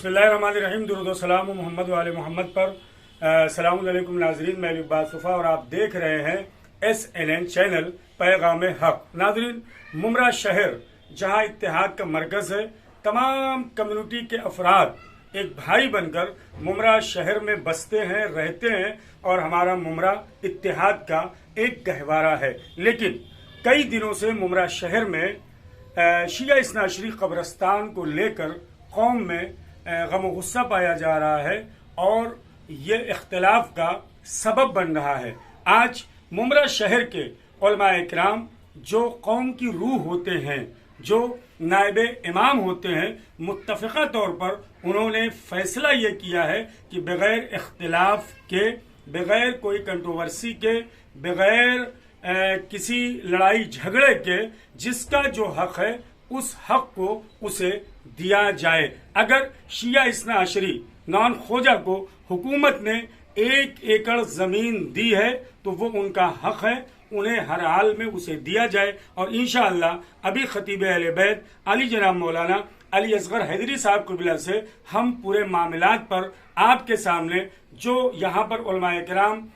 बिस्मिल्लाहिर्रहमानिर्रहीम। दुरूद व सलाम मोहम्मद वाले मोहम्मद पर। अस्सलामु अलैकुम नाजरीन, मैं इकबाल सुफ़ा और आप देख रहे हैं SNN चैनल पैगाम हक। नाजरीन, मुमरा शहर जहां इत्तेहाद का मरकज़ है, तमाम कम्युनिटी के अफराद एक भाई बनकर मुमरा शहर में बसते हैं, रहते हैं और हमारा मुमरा इत्तेहाद का एक गहवारा है। लेकिन कई दिनों से मुमरा शहर में शिया इस्नाशरी कब्रस्तान को लेकर कौम में गम गुस्सा पाया जा रहा है और ये इख्तिलाफ का सबब बन रहा है। आज मुमरा शहर के उलमाए इकराम जो कौम की रूह होते हैं, जो नायब इमाम होते हैं, मुत्तफ़िक़ा तौर पर उन्होंने फैसला ये किया है कि बग़ैर इख्तिलाफ के, बग़ैर कोई कंट्रोवर्सी के, बग़ैर किसी लड़ाई झगड़े के जिसका जो हक है उस हक को उसे दिया जाए। अगर शिया इस्नाशरी नॉन खोजा को हुकूमत ने 1 एकड़ जमीन दी है तो वो उनका हक है, उन्हें हर हाल में उसे दिया जाए। और इंशाअल्लाह अभी खतीब अहले बैत अली जनाब मौलाना अली असगर हैदरी साहब क़िबला से हम पूरे मामलात पर आपके सामने जो यहाँ पर उलमाए किराम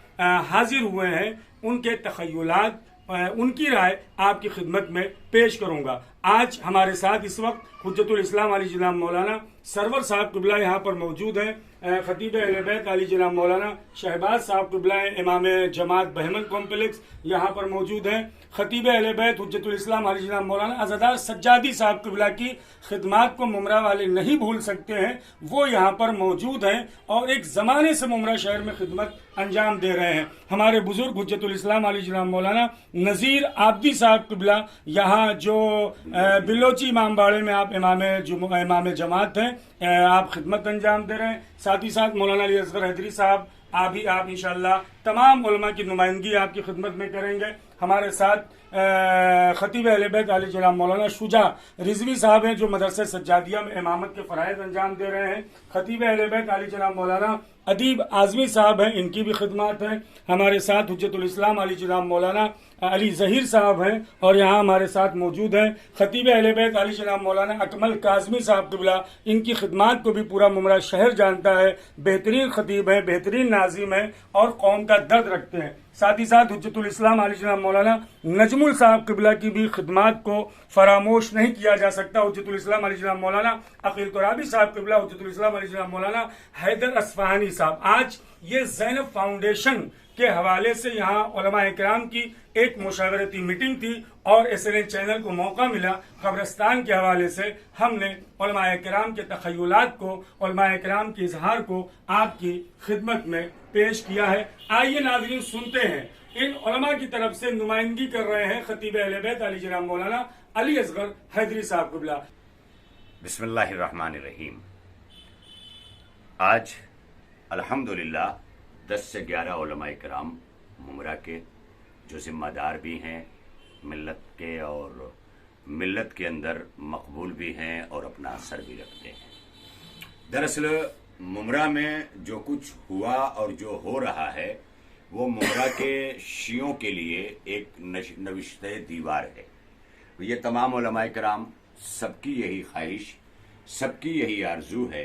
हाजिर हुए हैं उनके तख़य्युलात, उनकी राय आपकी खिदमत में पेश करूंगा। आज हमारे साथ इस वक्त हुज्जतुल इस्लाम अली जनाब मौलाना सरवर साहब क़िबला यहाँ पर मौजूद हैं। खतीब अहले बैत अली जनाब मौलाना शहबाज साहब क़िबला इमाम जमात बहमन कॉम्प्लेक्स यहाँ पर मौजूद हैं। खतीब अहले बैत हुज्जतुल इस्लाम अली जनाब मौलाना अज़दार सज्जादी साहब क़िबला की खिदमात को मुमरा वाले नहीं भूल सकते हैं, वो यहाँ पर मौजूद हैं और एक ज़माने से मुमरा शहर में खिदमत अंजाम दे रहे हैं। हमारे बुजुर्ग हुज्जतुल इस्लाम अली जनाब मौलाना नज़ीर आबदी साहब क़िबला यहाँ जो बिलोची इमाम बाड़े में आप इमाम जमात हैं, आप खिदमत अंजाम दे रहे हैं। साथ ही साथ मौलाना अली असगर हैदरी साहब आप इंशाअल्लाह तमाम उलमा की नुमाइंदगी आपकी खिदमत में करेंगे। हमारे साथ खतीब अहले बैत अली जनाब मौलाना शुजा रिजवी साहब हैं जो मदरसे सज्जादिया में इमामत के फ़राइज़ अंजाम दे रहे हैं। खतीब अहले बैत अली जनाब मौलाना अदीब आज़मी साहब हैं, इनकी भी खिदमत है। हमारे साथ हुज्जतुल इस्लाम अली जनाब मौलाना अली ज़हीर साहब हैं और यहाँ हमारे साथ मौजूद हैं खतीब अहले बैत अली जनाब मौलाना अकमल काज़मी साहब क़िबला। इनकी खिदमत को भी पूरा मुमरा शहर जानता है, बेहतरीन खतीब हैं, बेहतरीन नाज़िम हैं और कौम का दर्द रखते हैं। साथ ही साथ हुज्जतुल इस्लाम अली जनाब मौलाना नजमुल साहब क़िबला की भी खिदमत को फरामोश नहीं किया जा सकता। हुज्जतुल इस्लाम अली जनाब मौलाना अकील तुराबी साहब क़िबला, हुज्जतुल इस्लाम अली जनाब मौलाना हैदर अस्फ़हानी साहब। आज ये ज़ैनब फाउंडेशन के हवाले से यहाँ उलमा इकराम की एक मुशावरती मीटिंग थी और SNN चैनल को मौका मिला कब्रस्तान के हवाले से हमने उलमा इकराम के तख़य्युलात को, उलमा इकराम के इजहार को आपकी खिदमत में पेश किया है। आइए नाज़रीन सुनते हैं इन उलमा की तरफ से नुमाइंदगी कर रहे हैं खतीब अहले बैत अली जनाब मौलाना अली असगर हैदरी साहब क़िबला। बिस्मिल्लाहिर्रहमानिर्रहीम। आज अल्हम्दुलिल्लाह 10 से 11 उलमाए किराम मुमरा के जो ज़िम्मेदार भी हैं मिल्लत के और मिल्लत के अंदर मकबूल भी हैं और अपना असर भी रखते हैं। दरअसल मुमरा में जो कुछ हुआ और जो हो रहा है वो मुमरा के शियों के लिए एक नविश्ते दीवार है। ये तमाम उलमाए किराम सबकी यही ख्वाहिश, सबकी यही आरजू है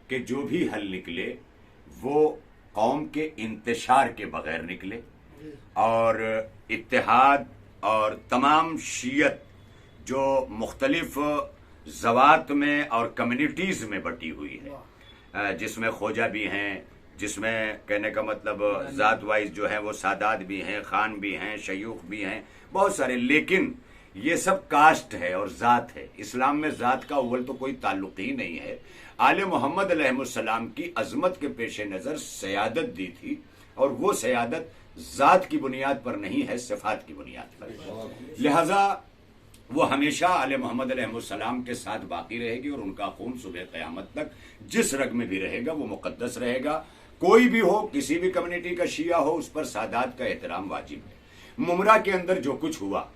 कि जो भी हल निकले वो कौम के इंतशार के बगैर निकले और इत्तेहाद और तमाम शीयत जो मुख्तलिफ ज़वात में और कम्युनिटीज़ में बटी हुई है, जिसमें खोजा भी हैं, जिसमें कहने का मतलब ज़ात वाइज जो है वो सादात भी हैं, खान भी हैं, शयूख भी हैं, बहुत सारे, लेकिन ये सब कास्ट है और ज़ात है। इस्लाम में ज़ात का अव्वल तो कोई ताल्लुक ही नहीं है। आले मोहम्मद अलैहिस्सलाम की अजमत के पेश नज़र सयादत दी थी और वो सयादत ज़ात की बुनियाद पर नहीं है, सिफ़ात की बुनियाद पर। लिहाजा वो हमेशा आले मोहम्मद अलैहिस्सलाम के साथ बाकी रहेगी और उनका खून सुबह क़यामत तक जिस रग में भी रहेगा वो मुक़द्दस रहेगा। कोई भी हो, किसी भी कम्युनिटी का शिया हो, उस पर सादात का एहतराम वाजिब है। मुमरा के अंदर जो कुछ हुआ,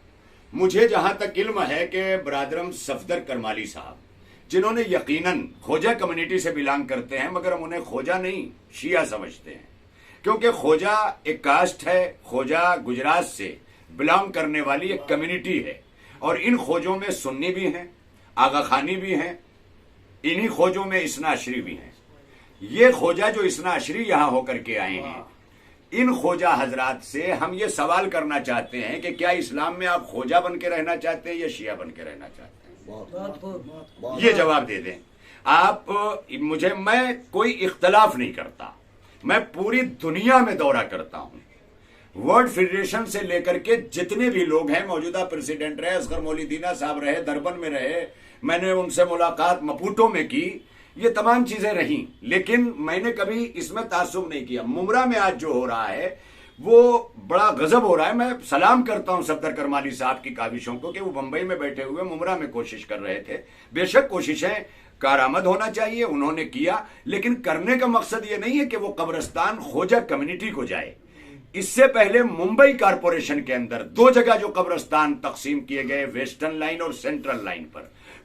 मुझे जहाँ तक इल्म है कि बरादरम सफदर करमाली साहब जिन्होंने यकीनन खोजा कम्युनिटी से बिलोंग करते हैं मगर हम उन्हें खोजा नहीं शिया समझते हैं, क्योंकि खोजा एक कास्ट है। खोजा गुजरात से बिलोंग करने वाली एक कम्युनिटी है और इन खोजों में सुन्नी भी हैं, आगा खानी भी हैं, انہی خوجوں میں اسنا عشری بھی ہیں. یہ خوجہ جو اسنا عشری یہاں ہو کر کے آئے ہیں، ان خوجہ حضرات سے ہم یہ سوال کرنا چاہتے ہیں کہ کیا اسلام میں آپ خوجہ بن کے رہنا چاہتے ہیں یا شیعہ بن کے رہنا چاہتے ہیں؟ یہ جواب دے دیں آپ. میں کوئی اختلاف نہیں کرتا، میں پوری دنیا میں دورہ کرتا ہوں. ورلڈ فیڈریشن سے لے کر کے جتنے بھی لوگ ہیں، موجودہ پریزیڈنٹ رہے اصغر مولیدینہ صاحب رہے، دربن میں رہے، میں نے ان سے ملاقات مپوٹو میں کی، یہ تمام چیزیں رہیں، لیکن میں نے کبھی اس میں تعصب نہیں کیا. ممرہ میں آج جو ہو رہا ہے وہ بڑا غضب ہو رہا ہے. میں سلام کرتا ہوں صفدر کرمانی صاحب کی کاوشوں کو کہ وہ بمبئی میں بیٹھے ہوئے ممرہ میں کوشش کر رہے تھے. بے شک کوششیں کارآمد ہونا چاہیے، انہوں نے کیا، لیکن کرنے کا مقصد یہ نہیں ہے کہ وہ قبرستان خوجہ کمیونٹی کو جائے. اس سے پہلے ممبئی کارپوریشن کے اندر 2 جگہ جو قبرستان تقسیم کیے گئے، ویسٹرن لائن اور سینٹرل لائن پر.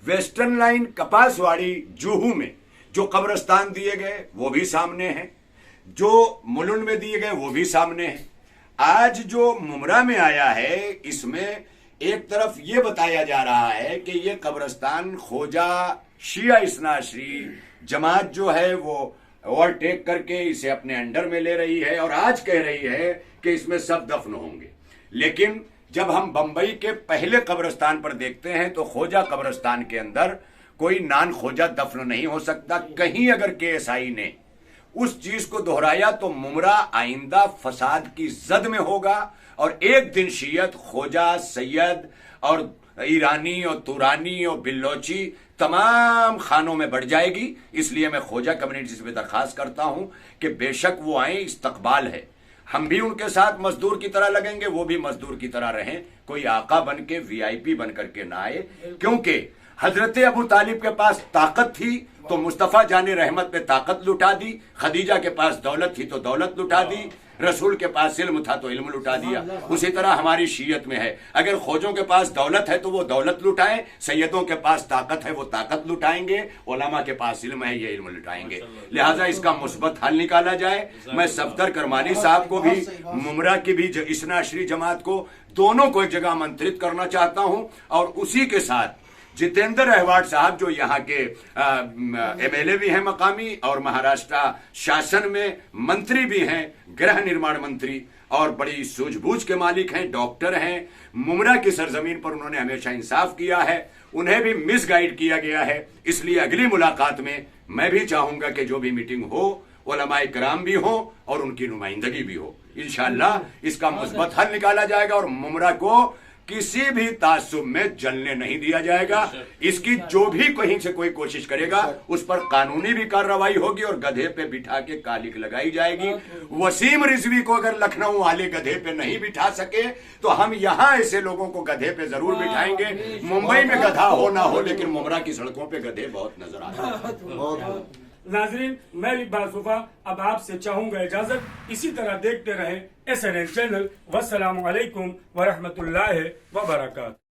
ویسٹرن لائن کپاس واڑی جوہو میں جو قبرستان دیے گئے وہ بھی سامنے ہیں، جو ملن میں دیے گئے وہ بھی سامنے ہیں. آج جو ممرہ میں آیا ہے اس میں ایک طرف یہ بتایا جا رہا ہے کہ یہ قبرستان خوجہ شیعہ اثنا عشری جماعت جو ہے وہ اوورٹیک کر کے اسے اپنے انڈر میں لے رہی ہے اور آج کہہ رہی ہے کہ اس میں سب دفن ہوں گے. لیکن جب ہم بمبئی کے پہلے قبرستان پر دیکھتے ہیں تو خوجہ قبرستان کے اندر کوئی نان خوجہ دفن نہیں ہو سکتا. کہیں اگر KSI نے اس چیز کو دہرایا تو ممرہ آئندہ فساد کی زد میں ہوگا اور ایک دن شیعت خوجہ سید اور ایرانی اور تورانی اور بلوچی تمام خانوں میں بڑھ جائے گی. اس لیے میں خوجہ کمیونٹی سے درخواست کرتا ہوں کہ بے شک وہ آئیں، استقبال ہے. ہم بھی ان کے ساتھ مزدور کی طرح لگیں گے، وہ بھی مزدور کی طرح رہیں. کوئی آقا بن کے VIP بن کر کے نہ آئے، کیونکہ حضرت ابو طالب کے پاس طاقت تھی تو مصطفیٰ جان رحمت پہ طاقت لٹا دی، خدیجہ کے پاس دولت تھی تو دولت لٹا دی، رسول کے پاس علم تھا تو علم لٹا دیا. اسی طرح ہماری شیعت میں ہے، اگر خوجوں کے پاس دولت ہے تو وہ دولت لٹائیں، سیدوں کے پاس طاقت ہے وہ طاقت لٹائیں گے، علماء کے پاس علم ہے یہ علم لٹائیں گے. لہٰذا اس کا مثبت حل نکالا جائے. میں صفدر کرمانی صاحب کو بھی، ممرہ کی بھی اثنا عشری جماعت کو، دونوں کو ایک جگہ منترت کرنا چاہتا ہوں. اور اسی کے ساتھ جتیندر اہواڈ صاحب جو یہاں کے MLA بھی ہیں مقامی اور مہاراشٹرا شاسن میں منتری بھی ہیں، گرہ نرمان منتری، اور بڑی سوجھ بوجھ کے مالک ہیں، ڈاکٹر ہیں. ممرہ کی سرزمین پر انہوں نے ہمیشہ انصاف کیا ہے، انہیں بھی مس گائیڈ کیا گیا ہے. اس لیے اگلی ملاقات میں میں بھی چاہوں گا کہ جو بھی میٹنگ ہو علماء کرام بھی ہوں اور ان کی نمائندگی بھی ہو. انشاءاللہ اس کا مثبت حل نکالا جائے گا اور ممرہ کو کسی بھی تعصب میں جلنے نہیں دیا جائے گا. اس کی جو بھی کہیں سے کوئی کوشش کرے گا اس پر قانونی بھی کارروائی ہوگی اور گدھے پہ بٹھا کے کالک لگائی جائے گی. وسیم رضوی کو اگر لکھنؤ والے گدھے پہ نہیں بٹھا سکے تو ہم یہاں ایسے لوگوں کو گدھے پہ ضرور بٹھائیں گے. ممبئی میں گدھا ہو نہ ہو لیکن ممرہ کی سڑکوں پہ گدھے بہت نظر آتے ہیں. ناظرین، میں بھی باصفا اب آپ سے چاہوں گا اجازت. اسی طرح دیکھتے رہیں SNN چینل. والسلام علیکم ورحمۃ اللہ وبرکاتہ.